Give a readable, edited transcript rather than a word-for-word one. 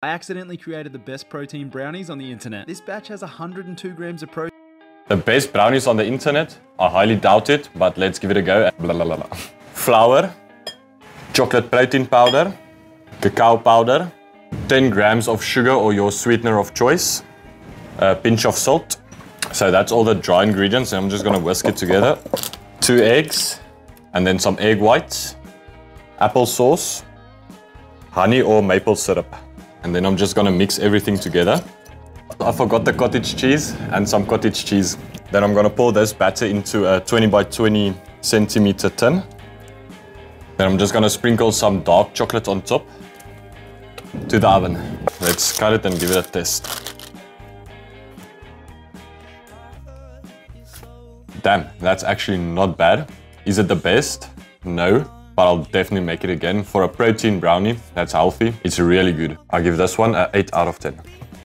I accidentally created the best protein brownies on the internet. This batch has 102 grams of protein. The best brownies on the internet? I highly doubt it, but let's give it a go. Blah, blah, blah, blah. Flour, chocolate protein powder, cacao powder, 10 grams of sugar or your sweetener of choice, a pinch of salt. So that's all the dry ingredients, and I'm just gonna whisk it together. 2 eggs, and then some egg whites, apple sauce, honey or maple syrup. And then I'm just gonna mix everything together. I forgot the cottage cheese and some cottage cheese. Then I'm gonna pour this batter into a 20 by 20 centimeter tin. Then I'm just gonna sprinkle some dark chocolate on top. To the oven. Let's cut it and give it a test. Damn, that's actually not bad. Is it the best? No, but I'll definitely make it again. For a protein brownie that's healthy, it's really good. I give this one an 8 out of 10.